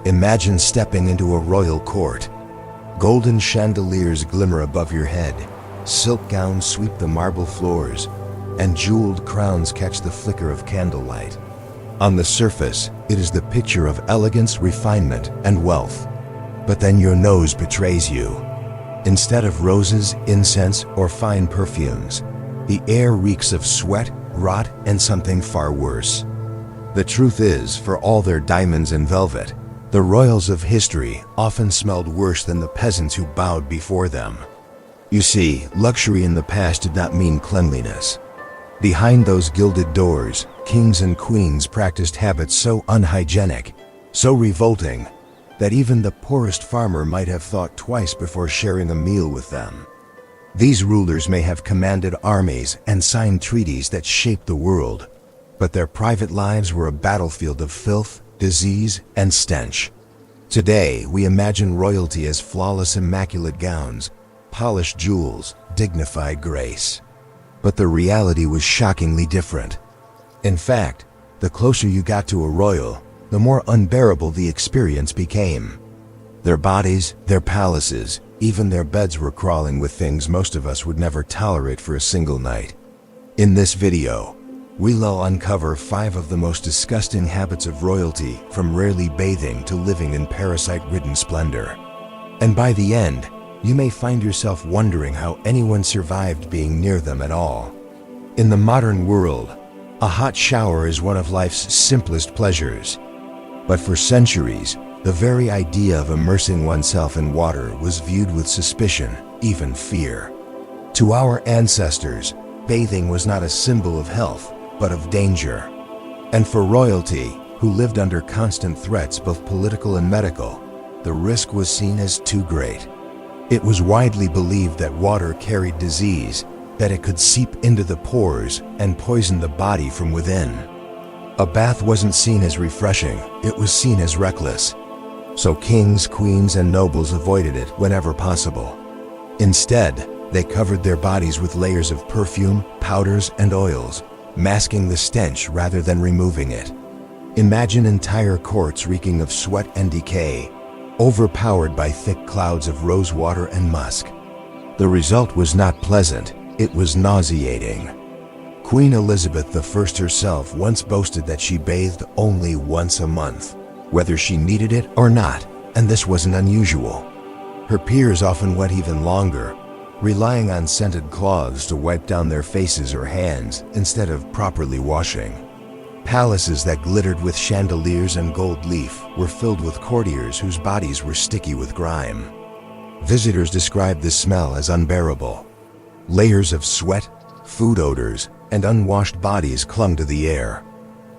Imagine stepping into a royal court. Golden chandeliers glimmer above your head, silk gowns sweep the marble floors, and jeweled crowns catch the flicker of candlelight. On the surface, it is the picture of elegance, refinement, and wealth. But then your nose betrays you. Instead of roses, incense, or fine perfumes, the air reeks of sweat, rot, and something far worse. The truth is, for all their diamonds and velvet, the royals of history often smelled worse than the peasants who bowed before them. You see, luxury in the past did not mean cleanliness. Behind those gilded doors, kings and queens practiced habits so unhygienic, so revolting, that even the poorest farmer might have thought twice before sharing a meal with them. These rulers may have commanded armies and signed treaties that shaped the world, but their private lives were a battlefield of filth, disease, and stench. Today, we imagine royalty as flawless, immaculate gowns, polished jewels, dignified grace. But the reality was shockingly different. In fact, the closer you got to a royal, the more unbearable the experience became. Their bodies, their palaces, even their beds were crawling with things most of us would never tolerate for a single night. In this video, we'll uncover 5 of the most disgusting habits of royalty, from rarely bathing to living in parasite-ridden splendor. And by the end, you may find yourself wondering how anyone survived being near them at all. In the modern world, a hot shower is one of life's simplest pleasures. But for centuries, the very idea of immersing oneself in water was viewed with suspicion, even fear. To our ancestors, bathing was not a symbol of health, but of danger. And for royalty, who lived under constant threats, both political and medical, the risk was seen as too great. It was widely believed that water carried disease, that it could seep into the pores and poison the body from within. A bath wasn't seen as refreshing, it was seen as reckless. So kings, queens, and nobles avoided it whenever possible. Instead, they covered their bodies with layers of perfume, powders, and oils, masking the stench rather than removing it. Imagine entire courts reeking of sweat and decay, overpowered by thick clouds of rose water and musk. The result was not pleasant, it was nauseating. Queen Elizabeth I herself once boasted that she bathed only once a month, whether she needed it or not, and this wasn't unusual. Her peers often went even longer, relying on scented cloths to wipe down their faces or hands instead of properly washing. Palaces that glittered with chandeliers and gold leaf were filled with courtiers whose bodies were sticky with grime. Visitors described the smell as unbearable. Layers of sweat, food odors, and unwashed bodies clung to the air.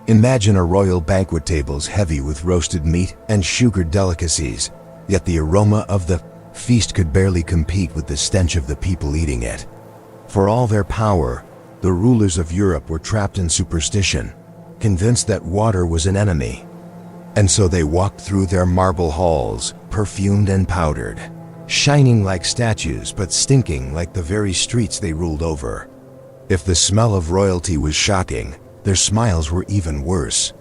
Imagine a royal banquet tables heavy with roasted meat and sugared delicacies, yet the aroma of the feast could barely compete with the stench of the people eating it. For all their power, the rulers of Europe were trapped in superstition, convinced that water was an enemy. And so they walked through their marble halls, perfumed and powdered, shining like statues but stinking like the very streets they ruled over. If the smell of royalty was shocking, their smiles were even worse.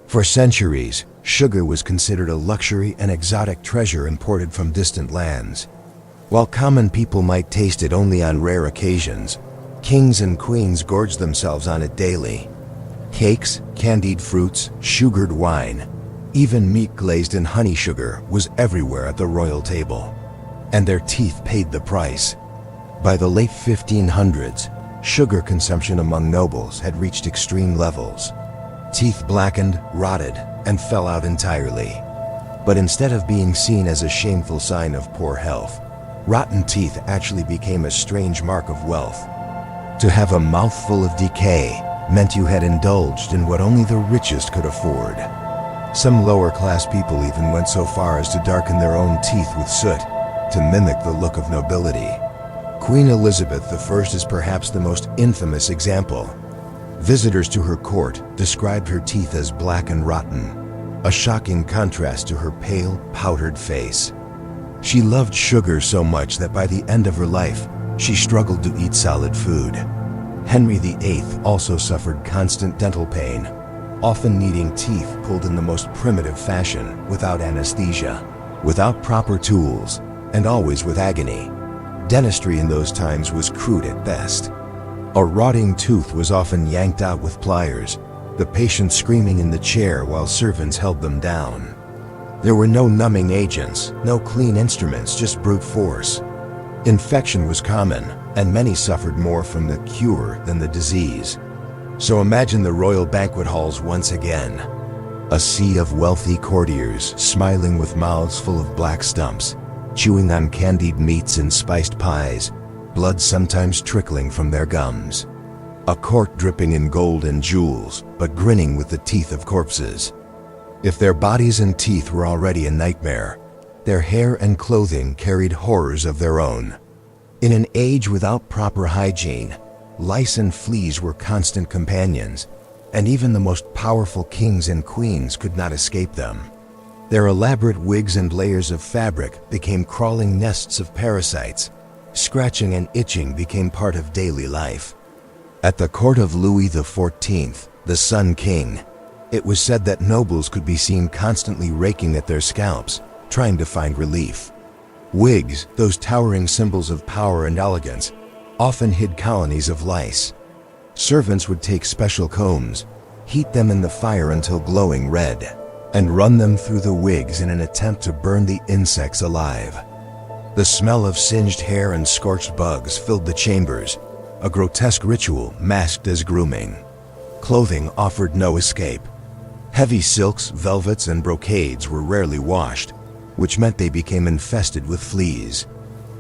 For centuries, sugar was considered a luxury and exotic treasure imported from distant lands. While common people might taste it only on rare occasions, kings and queens gorged themselves on it daily. Cakes, candied fruits, sugared wine, even meat glazed in honey sugar was everywhere at the royal table. And their teeth paid the price. By the late 1500s, sugar consumption among nobles had reached extreme levels. Teeth blackened, rotted, and fell out entirely. But instead of being seen as a shameful sign of poor health, rotten teeth actually became a strange mark of wealth. To have a mouthful of decay meant you had indulged in what only the richest could afford. Some lower-class people even went so far as to darken their own teeth with soot, to mimic the look of nobility. Queen Elizabeth I is perhaps the most infamous example. Visitors to her court described her teeth as black and rotten, a shocking contrast to her pale, powdered face. She loved sugar so much that by the end of her life, she struggled to eat solid food. Henry VIII also suffered constant dental pain. often needing teeth pulled in the most primitive fashion, without anesthesia, without proper tools, and always with agony. Dentistry in those times was crude at best. A rotting tooth was often yanked out with pliers, the patient screaming in the chair while servants held them down. There were no numbing agents, no clean instruments, just brute force. Infection was common, and many suffered more from the cure than the disease. So imagine the royal banquet halls once again. A sea of wealthy courtiers, smiling with mouths full of black stumps, chewing on candied meats and spiced pies, blood sometimes trickling from their gums. A court dripping in gold and jewels, but grinning with the teeth of corpses. If their bodies and teeth were already a nightmare, their hair and clothing carried horrors of their own. In an age without proper hygiene, lice and fleas were constant companions, and even the most powerful kings and queens could not escape them. Their elaborate wigs and layers of fabric became crawling nests of parasites. Scratching and itching became part of daily life. At the court of Louis XIV, the Sun King, it was said that nobles could be seen constantly raking at their scalps, trying to find relief. Wigs, those towering symbols of power and elegance, often hid colonies of lice. Servants would take special combs, heat them in the fire until glowing red, and run them through the wigs in an attempt to burn the insects alive. The smell of singed hair and scorched bugs filled the chambers, a grotesque ritual masked as grooming. Clothing offered no escape. Heavy silks, velvets, and brocades were rarely washed, which meant they became infested with fleas.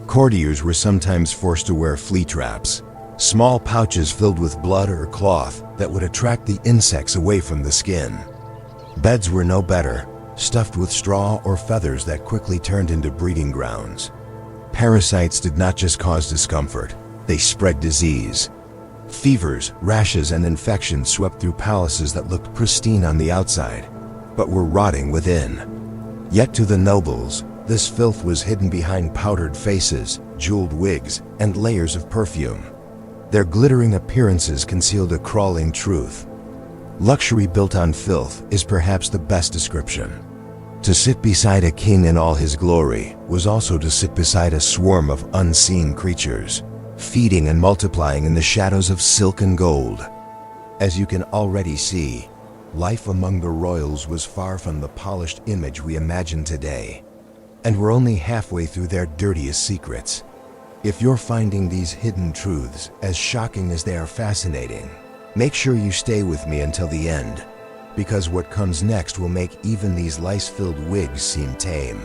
Courtiers were sometimes forced to wear flea traps, small pouches filled with blood or cloth that would attract the insects away from the skin. Beds were no better, stuffed with straw or feathers that quickly turned into breeding grounds. Parasites did not just cause discomfort, they spread disease. Fevers, rashes, and infections swept through palaces that looked pristine on the outside, but were rotting within. Yet to the nobles, this filth was hidden behind powdered faces, jeweled wigs, and layers of perfume. Their glittering appearances concealed a crawling truth. Luxury built on filth is perhaps the best description. To sit beside a king in all his glory was also to sit beside a swarm of unseen creatures, feeding and multiplying in the shadows of silk and gold. As you can already see, life among the royals was far from the polished image we imagine today, and we're only halfway through their dirtiest secrets. If you're finding these hidden truths as shocking as they are fascinating, make sure you stay with me until the end, because what comes next will make even these lice-filled wigs seem tame.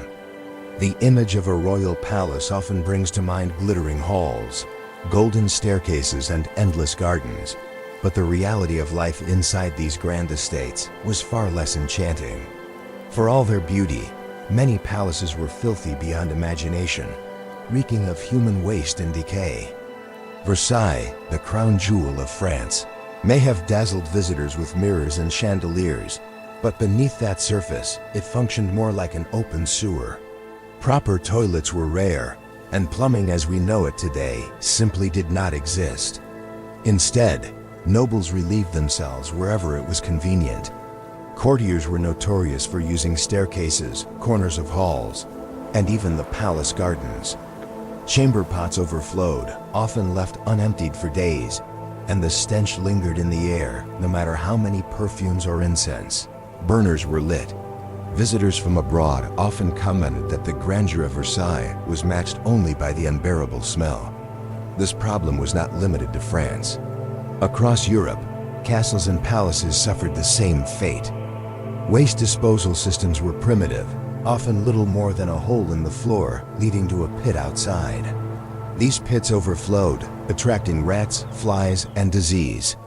The image of a royal palace often brings to mind glittering halls, golden staircases, and endless gardens, but the reality of life inside these grand estates was far less enchanting. For all their beauty, many palaces were filthy beyond imagination, reeking of human waste and decay. Versailles, the crown jewel of France, may have dazzled visitors with mirrors and chandeliers, but beneath that surface, it functioned more like an open sewer. Proper toilets were rare, and plumbing as we know it today simply did not exist. Instead, nobles relieved themselves wherever it was convenient. Courtiers were notorious for using staircases, corners of halls, and even the palace gardens. Chamber pots overflowed, often left unemptied for days, and the stench lingered in the air no matter how many perfumes or incense. Burners were lit. Visitors from abroad often commented that the grandeur of Versailles was matched only by the unbearable smell. This problem was not limited to France. Across Europe, castles and palaces suffered the same fate. Waste disposal systems were primitive, often little more than a hole in the floor leading to a pit outside. These pits overflowed, attracting rats, flies, and disease.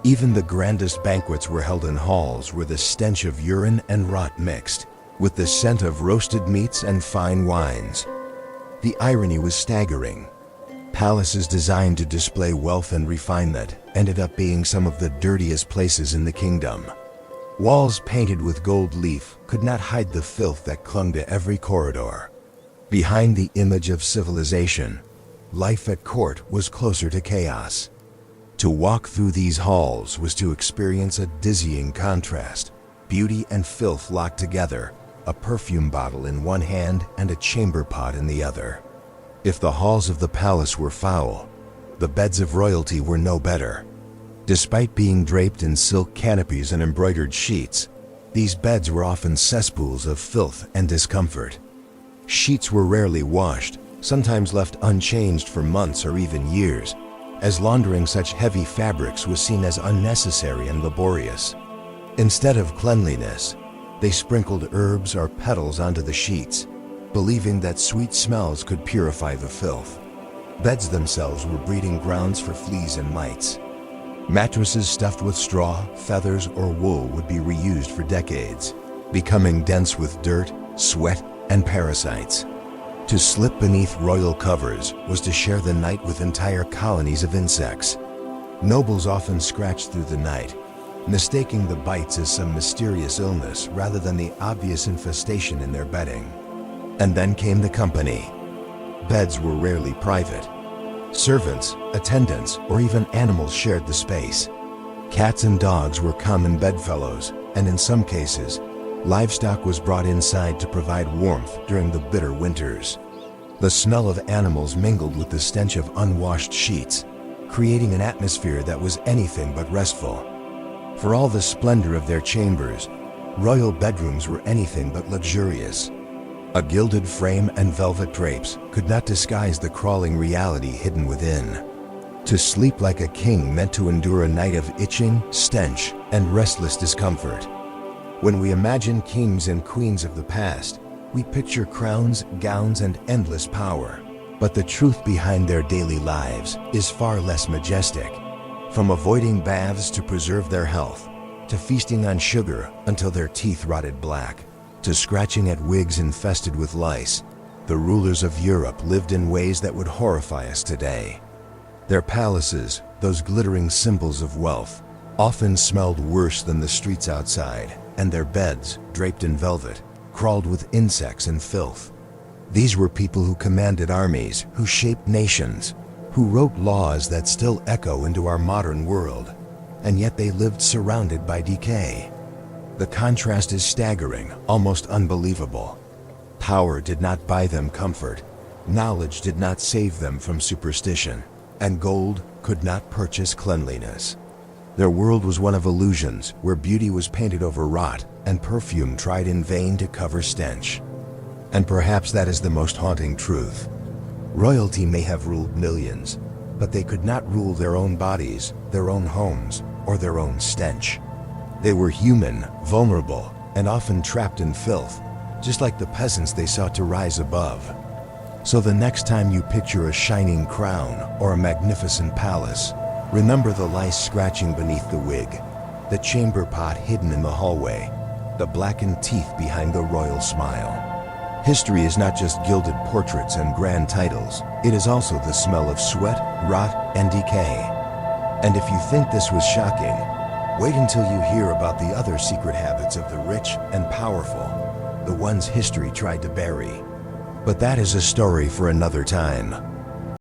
Even the grandest banquets were held in halls where the stench of urine and rot mixed, with the scent of roasted meats and fine wines. The irony was staggering. Palaces designed to display wealth and refinement ended up being some of the dirtiest places in the kingdom. Walls painted with gold leaf could not hide the filth that clung to every corridor. Behind the image of civilization, life at court was closer to chaos. To walk through these halls was to experience a dizzying contrast. Beauty and filth locked together, a perfume bottle in one hand and a chamber pot in the other. If the halls of the palace were foul, the beds of royalty were no better. Despite being draped in silk canopies and embroidered sheets, these beds were often cesspools of filth and discomfort. Sheets were rarely washed, sometimes left unchanged for months or even years, as laundering such heavy fabrics was seen as unnecessary and laborious. Instead of cleanliness, they sprinkled herbs or petals onto the sheets, believing that sweet smells could purify the filth. Beds themselves were breeding grounds for fleas and mites. Mattresses stuffed with straw, feathers, or wool would be reused for decades, becoming dense with dirt, sweat, and parasites. To slip beneath royal covers was to share the night with entire colonies of insects. Nobles often scratched through the night, mistaking the bites as some mysterious illness rather than the obvious infestation in their bedding. And then came the company. Beds were rarely private. Servants, attendants, or even animals shared the space. Cats and dogs were common bedfellows, and in some cases, livestock was brought inside to provide warmth during the bitter winters. The smell of animals mingled with the stench of unwashed sheets, creating an atmosphere that was anything but restful. For all the splendor of their chambers, royal bedrooms were anything but luxurious. A gilded frame and velvet drapes could not disguise the crawling reality hidden within. To sleep like a king meant to endure a night of itching, stench, and restless discomfort. When we imagine kings and queens of the past, we picture crowns, gowns, and endless power. But the truth behind their daily lives is far less majestic. From avoiding baths to preserve their health, to feasting on sugar until their teeth rotted black, to scratching at wigs infested with lice, the rulers of Europe lived in ways that would horrify us today. Their palaces, those glittering symbols of wealth, often smelled worse than the streets outside, and their beds, draped in velvet, crawled with insects and filth. These were people who commanded armies, who shaped nations, who wrote laws that still echo into our modern world, and yet they lived surrounded by decay. The contrast is staggering, almost unbelievable. Power did not buy them comfort, knowledge did not save them from superstition, and gold could not purchase cleanliness. Their world was one of illusions, where beauty was painted over rot, and perfume tried in vain to cover stench. And perhaps that is the most haunting truth. Royalty may have ruled millions, but they could not rule their own bodies, their own homes, or their own stench. They were human, vulnerable, and often trapped in filth, just like the peasants they sought to rise above. So the next time you picture a shining crown or a magnificent palace, remember the lice scratching beneath the wig, the chamber pot hidden in the hallway, the blackened teeth behind the royal smile. History is not just gilded portraits and grand titles, it is also the smell of sweat, rot, and decay. And if you think this was shocking, wait until you hear about the other secret habits of the rich and powerful, the ones history tried to bury. But that is a story for another time.